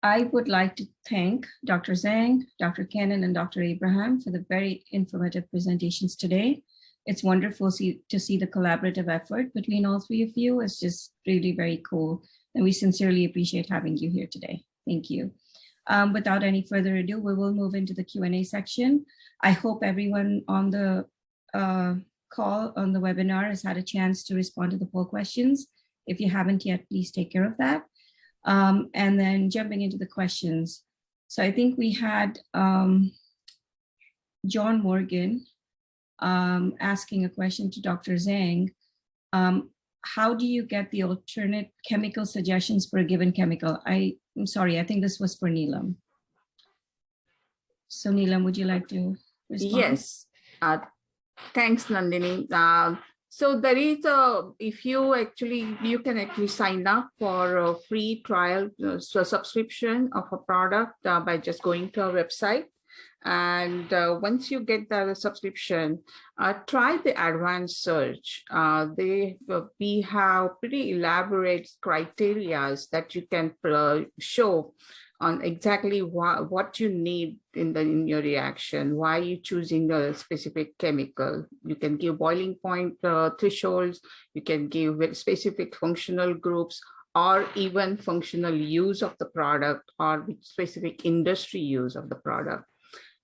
I would like to thank Dr. Zhang, Dr. Cannon, and Dr. Abraham for the very informative presentations today. It's wonderful to see the collaborative effort between all three of you. It's just really very cool. And we sincerely appreciate having you here today. Thank you. Without any further ado, we will move into the Q&A section. I hope everyone on the call, on the webinar, has had a chance to respond to the poll questions. If you haven't yet, please take care of that. And then jumping into the questions. So I think we had John Morgan asking a question to Dr. Zhang. How do you get the alternate chemical suggestions for a given chemical? I'm sorry, I think this was for Neelam. So Neelam, would you like to respond? Yes, thanks, Nandini. So there is you can actually sign up for a free trial subscription of a product by just going to our website. And once you get the subscription, try the advanced search. We have pretty elaborate criteria that you can show on exactly what you need in your reaction, why you're choosing a specific chemical. You can give boiling point thresholds, you can give very specific functional groups, or even functional use of the product, or specific industry use of the product.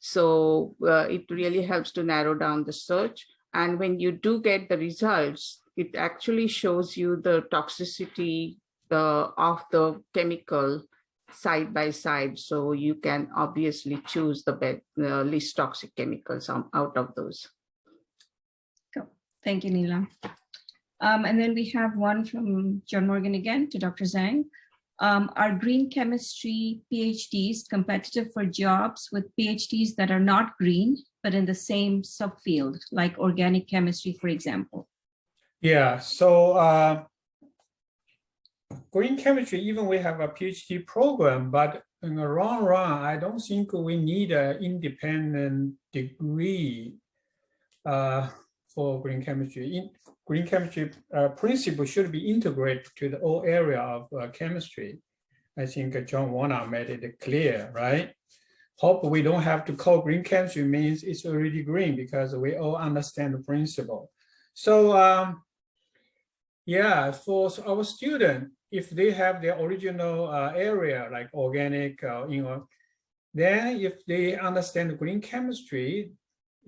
So it really helps to narrow down the search. And when you do get the results, it actually shows you the toxicity of the chemical side by side. So you can obviously choose the least toxic chemicals out of those. Cool. Thank you, Neelam. And then we have one from John Morgan again to Dr. Zhang. Are green chemistry PhDs competitive for jobs with PhDs that are not green, but in the same subfield, like organic chemistry, for example? Yeah, so green chemistry, even we have a PhD program, but in the long run, I don't think we need an independent degree for green chemistry. Green chemistry principle should be integrated to the whole area of chemistry. I think John Warner made it clear, right? Hope we don't have to call green chemistry means it's already green, because we all understand the principle. So yeah, for our student, if they have their original area like organic, then if they understand green chemistry,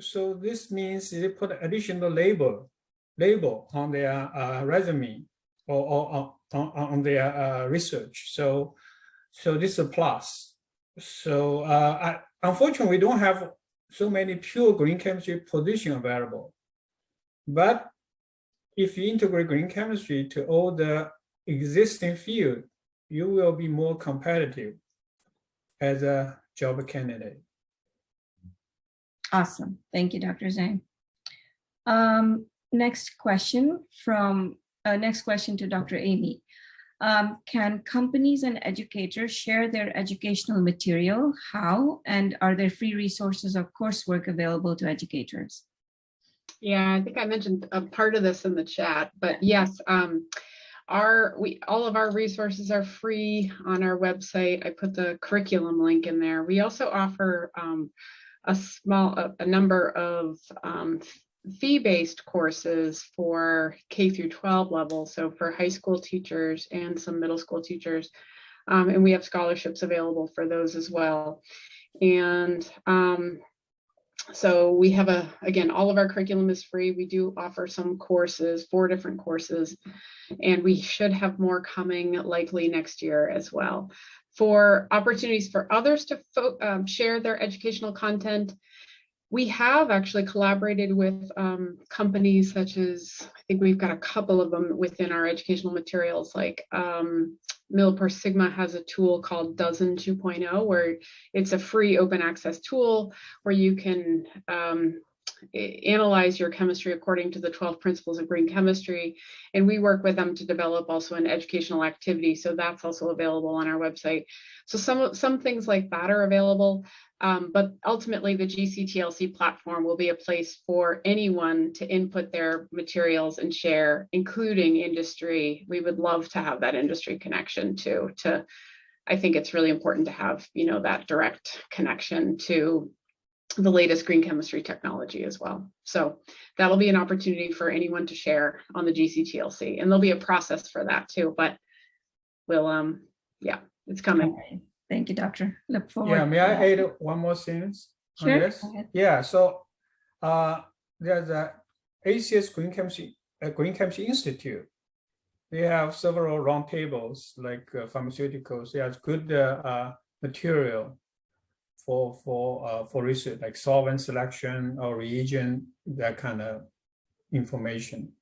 so this means they put additional label on their resume or on their research. So this is a plus. So unfortunately, we don't have so many pure green chemistry positions available. But if you integrate green chemistry to all the existing field, you will be more competitive as a job candidate. Awesome. Thank you, Dr. Zhang. Next question to Dr. Amy. Can companies and educators share their educational material? How? And are there free resources or coursework available to educators? Yeah, I think I mentioned a part of this in the chat, but yes, all of our resources are free on our website. I put the curriculum link in there. We also offer a number of fee-based courses for K through 12 level, so for high school teachers and some middle school teachers, and we have scholarships available for those as well. And so we have again, all of our curriculum is free. We do offer some courses, 4 different courses, and we should have more coming likely next year as well. For opportunities for others to share their educational content, we have actually collaborated with companies such as, I think we've got a couple of them within our educational materials, like Millipore Sigma has a tool called Dozen 2.0, where it's a free open access tool where you can analyze your chemistry according to the 12 principles of green chemistry. And we work with them to develop also an educational activity. So that's also available on our website. So some things like that are available. But ultimately, the GCTLC platform will be a place for anyone to input their materials and share, including industry. We would love to have that industry connection too, to I think it's really important to have, that direct connection to the latest green chemistry technology as well. So that'll be an opportunity for anyone to share on the GCTLC, and there'll be a process for that too, but we'll, yeah, it's coming. Okay. Thank you, Doctor. Look forward. Yeah, may I add one more thing on Sure. this? Go ahead. Yeah, so there's a ACS Green Chemistry Institute. They have several roundtables like pharmaceuticals. There's good material for research, like solvent selection or reagent, that kind of information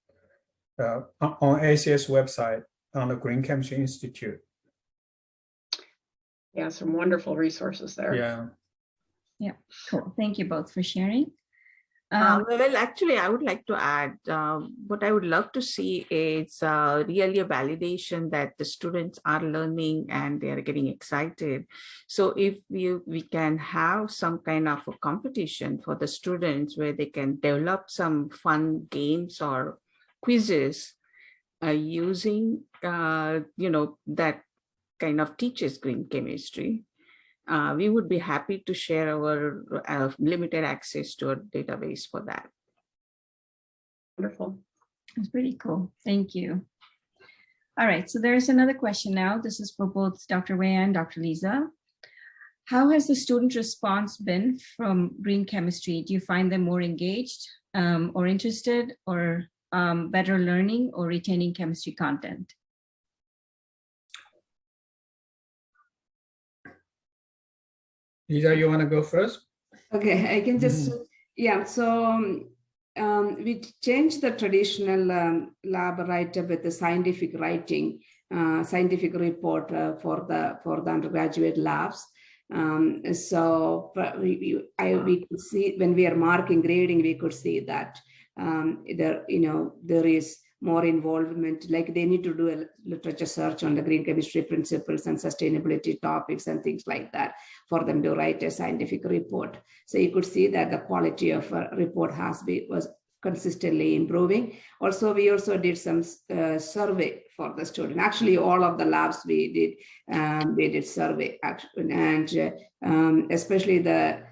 on ACS website on the Green Chemistry Institute. Yeah, some wonderful resources there. Yeah. Cool. Thank you both for sharing. Well, actually, I would like to add, what I would love to see is really a validation that the students are learning and they are getting excited. So if we can have some kind of a competition for the students where they can develop some fun games or quizzes using, that kind of teaches green chemistry. We would be happy to share our limited access to a database for that. Wonderful. It's pretty cool. Thank you. All right, so there's another question now. This is for both Dr. Wei and Dr. Lisa. How has the student response been from green chemistry? Do you find them more engaged or interested, or better learning or retaining chemistry content? Lisa, you want to go first? Okay, I can just, yeah, so we changed the traditional lab write-up with the scientific writing, scientific report for the undergraduate labs. So we could see when we are marking grading, we could see that there is more involvement, like they need to do a literature search on the green chemistry principles and sustainability topics and things like that for them to write a scientific report. So you could see that the quality of a report was consistently improving. Also, we also did some survey for the student. Actually, all of the labs we did survey, and especially the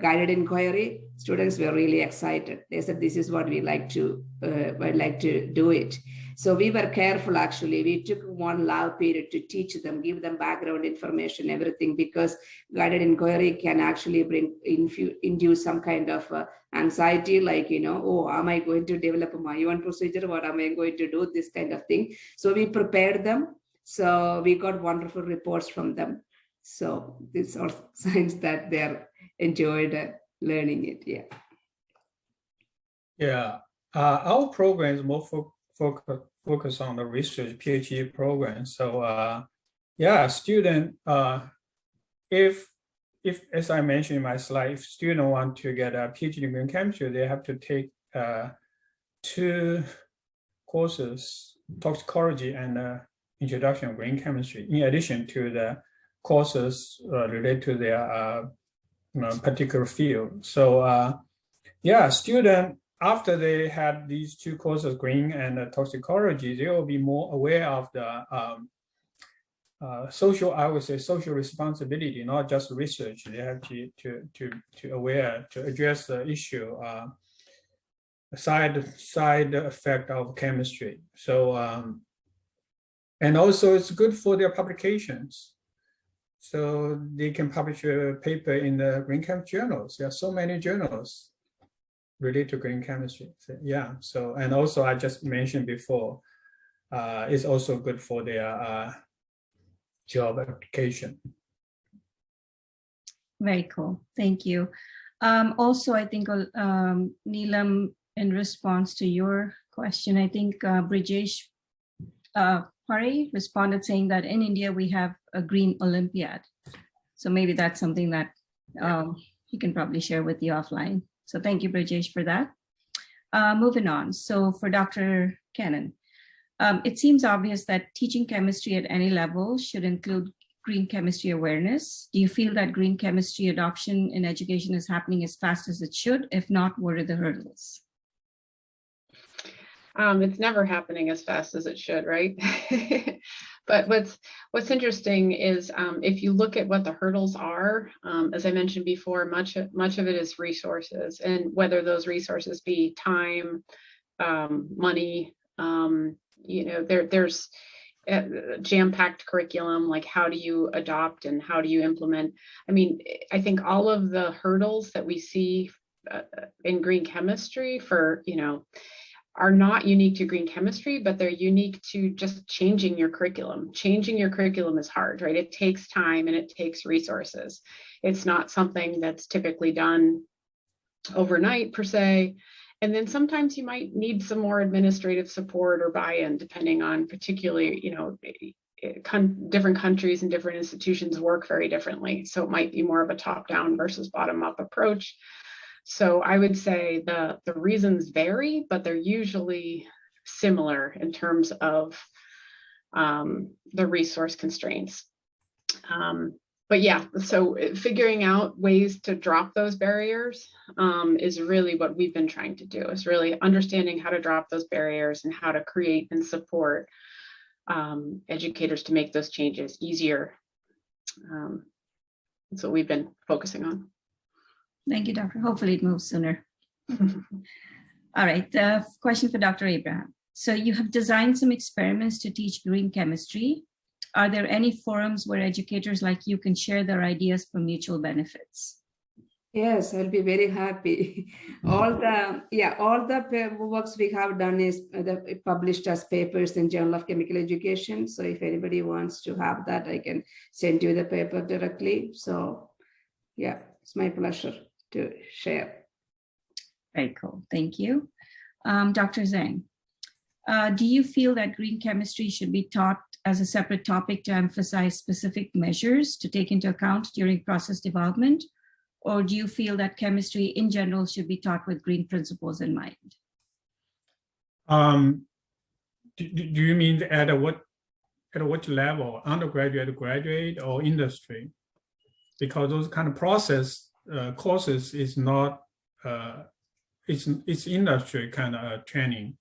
guided inquiry, students were really excited. They said, this is what we like to do it. So we were careful, actually. We took one lab period to teach them, give them background information, everything, because guided inquiry can actually induce some kind of anxiety, like, oh, am I going to develop my own procedure? What am I going to do? This kind of thing. So we prepared them. So we got wonderful reports from them. So these are signs that they're enjoyed learning it. Yeah. Yeah. Our program is more focus on the research PhD program. So yeah, student, if as I mentioned in my slide, if student want to get a PhD in green chemistry, they have to take 2 courses, toxicology and introduction of green chemistry, in addition to the courses related to their particular field. So yeah, student, after they had these 2 courses, green and toxicology, they will be more aware of the social responsibility, not just research. They have to address the issue, side effect of chemistry. So and also it's good for their publications. So they can publish a paper in the green chemistry journals. There are so many journals related to green chemistry. So, yeah. So, and also I just mentioned before, it's also good for their job application. Very cool. Thank you. Also, I think Neelam, in response to your question, I think Brijesh Pare responded saying that in India we have a green Olympiad. So maybe that's something that he can probably share with you offline. So thank you, Brijesh, for that. Moving on. So for Dr. Cannon, it seems obvious that teaching chemistry at any level should include green chemistry awareness. Do you feel that green chemistry adoption in education is happening as fast as it should? If not, what are the hurdles? It's never happening as fast as it should, right? But what's interesting is if you look at what the hurdles are, as I mentioned before, much of it is resources, and whether those resources be time, money, there's jam-packed curriculum, like how do you adopt and how do you implement? I mean, I think all of the hurdles that we see in green chemistry are not unique to green chemistry, but they're unique to just changing your curriculum. Changing your curriculum is hard, right? It takes time and it takes resources. It's not something that's typically done overnight per se. And then sometimes you might need some more administrative support or buy-in, depending on particularly, different countries and different institutions work very differently. So it might be more of a top-down versus bottom-up approach. So I would say the reasons vary, but they're usually similar in terms of the resource constraints. But yeah, so figuring out ways to drop those barriers is really what we've been trying to do, is really understanding how to drop those barriers and how to create and support educators to make those changes easier. That's what we've been focusing on. Thank you, Doctor. Hopefully it moves sooner. All right, the question for Dr. Abraham. So you have designed some experiments to teach green chemistry. Are there any forums where educators like you can share their ideas for mutual benefits? Yes, I'll be very happy. All the works we have done is published as papers in Journal of Chemical Education. So if anybody wants to have that, I can send you the paper directly. So yeah, it's my pleasure to share. Very cool. Thank you. Dr. Zhang, do you feel that green chemistry should be taught as a separate topic to emphasize specific measures to take into account during process development? Or do you feel that chemistry in general should be taught with green principles in mind? Do you mean at what level, undergraduate, graduate, or industry? Because those kind of process courses is not, it's industry kind of training.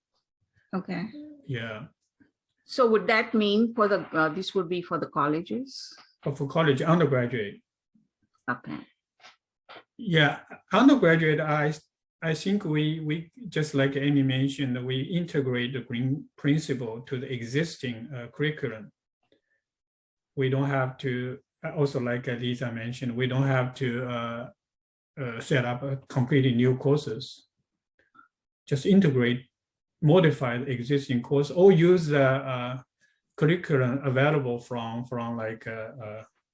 Okay. Yeah. So would that mean for the, this would be for the colleges? Or for college, undergraduate. Okay. Yeah, undergraduate, I think we just like Amy mentioned, we integrate the green principle to the existing curriculum. We don't have to, also like Lisa mentioned, we don't have to set up a completely new courses. Just integrate, modify the existing course, or use the curriculum available from like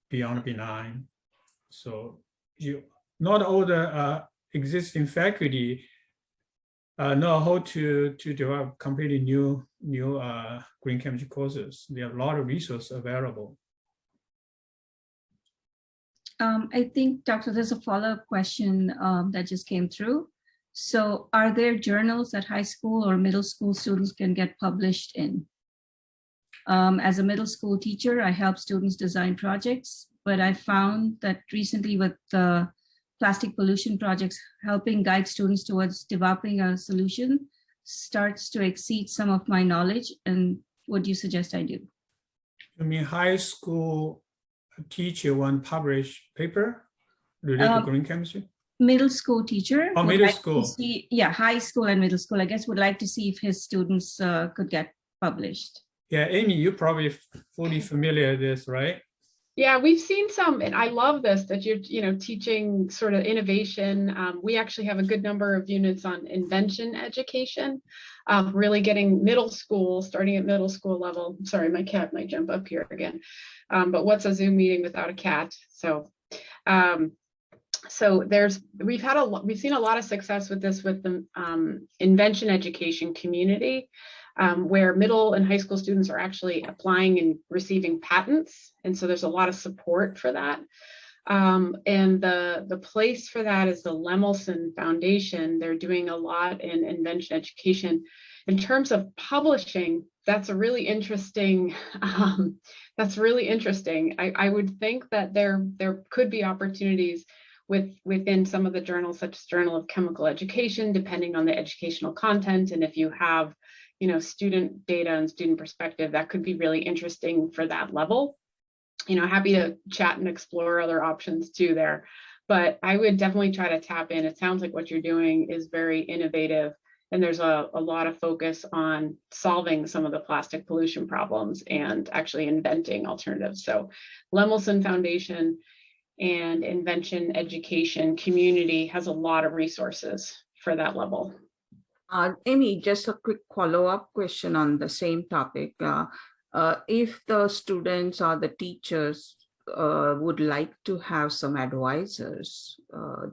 Beyond B9. So not all the existing faculty know how to develop completely new green chemistry courses. There are a lot of resources available. I think, Doctor, there's a follow-up question that just came through. So are there journals that high school or middle school students can get published in? As a middle school teacher, I help students design projects, but I found that recently with the plastic pollution projects, helping guide students towards developing a solution starts to exceed some of my knowledge. And what do you suggest I do? You mean high school teacher want to publish paper related to green chemistry? Middle school teacher. Oh, middle school. Yeah, high school and middle school, I guess, would like to see if his students could get published. Yeah, Amy, you're probably fully familiar with this, right? Yeah, we've seen some, and I love this, that you're, teaching sort of innovation. We actually have a good number of units on invention education, really getting middle school, starting at middle school level. Sorry, my cat might jump up here again. But what's a Zoom meeting without a cat? So, we've seen a lot of success with this with the invention education community. Where middle and high school students are actually applying and receiving patents. And so there's a lot of support for that. And the place for that is the Lemelson Foundation. They're doing a lot in invention education. In terms of publishing, that's a really interesting, I would think that there could be opportunities within some of the journals, such as Journal of Chemical Education, depending on the educational content. And if you have student data and student perspective, that could be really interesting for that level. Happy to chat and explore other options too there. But I would definitely try to tap in. It sounds like what you're doing is very innovative. And there's a lot of focus on solving some of the plastic pollution problems and actually inventing alternatives. So Lemelson Foundation and Invention Education Community has a lot of resources for that level. Amy, just a quick follow-up question on the same topic. If the students or the teachers would like to have some advisors,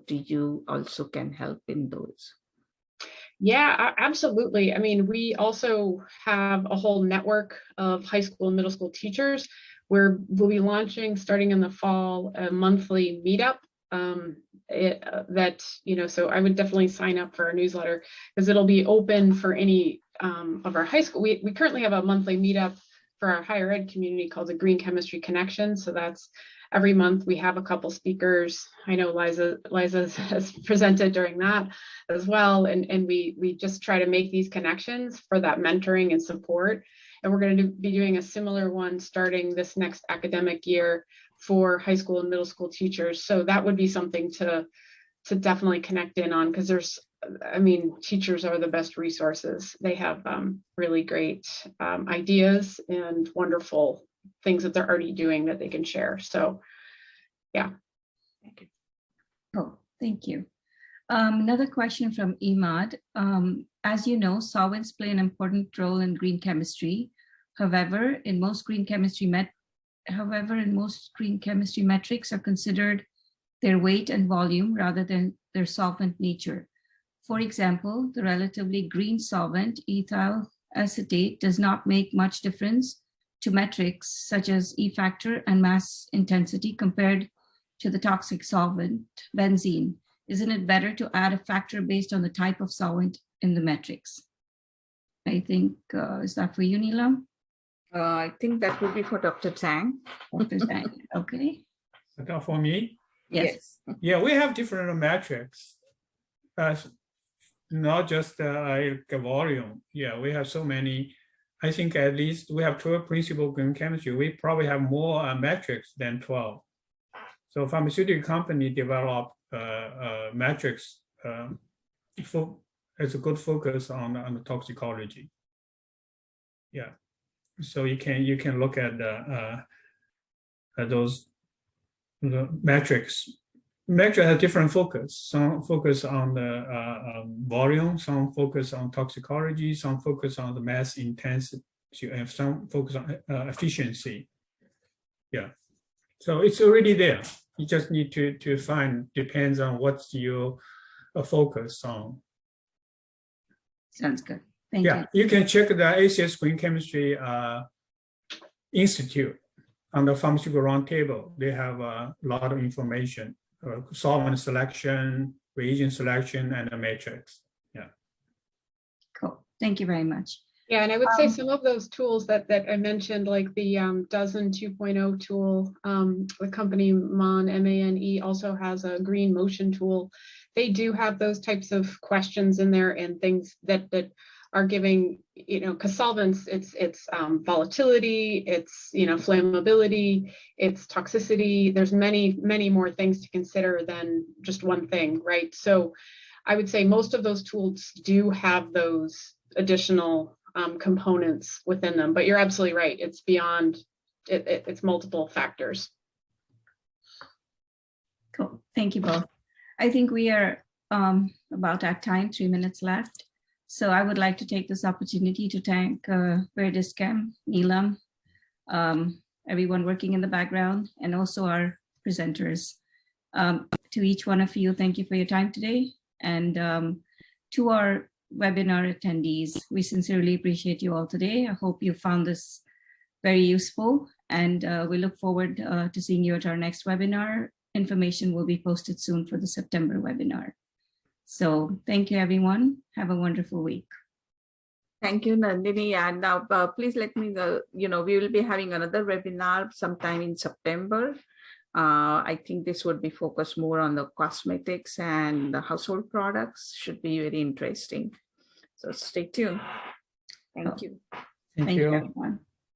do you also can help in those? Yeah, absolutely. I mean, we also have a whole network of high school and middle school teachers where we'll be launching starting in the fall a monthly meetup so I would definitely sign up for our newsletter because it'll be open for any of our high school. We currently have a monthly meetup for our higher ed community called the Green Chemistry Connection. So that's every month we have a couple speakers. I know Liza has presented during that as well. And we just try to make these connections for that mentoring and support. And we're going to be doing a similar one starting this next academic year for high school and middle school teachers. So that would be something to definitely connect in on, because teachers are the best resources. They have really great ideas and wonderful things that they're already doing that they can share. So, yeah. Thank you. Oh, thank you. Another question from Imad. As you know, solvents play an important role in green chemistry. However, in most green chemistry metrics are considered their weight and volume rather than their solvent nature. For example, the relatively green solvent ethyl acetate does not make much difference to metrics such as E factor and mass intensity compared to the toxic solvent benzene. Isn't it better to add a factor based on the type of solvent in the metrics? I think, is that for you, Neelam? I think that would be for Dr. Zhang. Dr. Zhang, okay. Is that for me? Yes. Yeah, we have different metrics. Not just like volume. Yeah, we have so many. I think at least we have 12 principal green chemistry. We probably have more metrics than 12. So pharmaceutical company develop metrics as a good focus on the toxicology. Yeah, so you can look at those metrics. Metric has different focus. Some focus on the volume, some focus on toxicology, some focus on the mass intensity, and some focus on efficiency. Yeah, so it's already there. You just need to find, depends on what's your focus on. Sounds good. Thank you. You can check the ACS Green Chemistry Institute on the pharmaceutical roundtable. They have a lot of information. Solvent selection, reagent selection, and the matrix. Yeah. Cool. Thank you very much. Yeah, and I would say some of those tools that I mentioned, like the Dozen 2.0 tool, the company MANE also has a green motion tool. They do have those types of questions in there and things that are giving, because solvents, it's volatility, it's flammability, it's toxicity. There's many more things to consider than just one thing, right? So I would say most of those tools do have those additional components within them, but you're absolutely right. It's beyond, it's multiple factors. Cool. Thank you both. I think we are about at time, 3 minutes left. So I would like to take this opportunity to thank Verdiscam, Neelam, everyone working in the background, and also our presenters. To each one of you, thank you for your time today. And to our webinar attendees, we sincerely appreciate you all today. I hope you found this very useful, and we look forward to seeing you at our next webinar. Information will be posted soon for the September webinar. So thank you, everyone. Have a wonderful week. Thank you, Nandini. And now please let me know, we will be having another webinar sometime in September. I think this would be focused more on the cosmetics and the household products. Should be very interesting. So stay tuned. Thank you. Thank Thank you, you. everyone.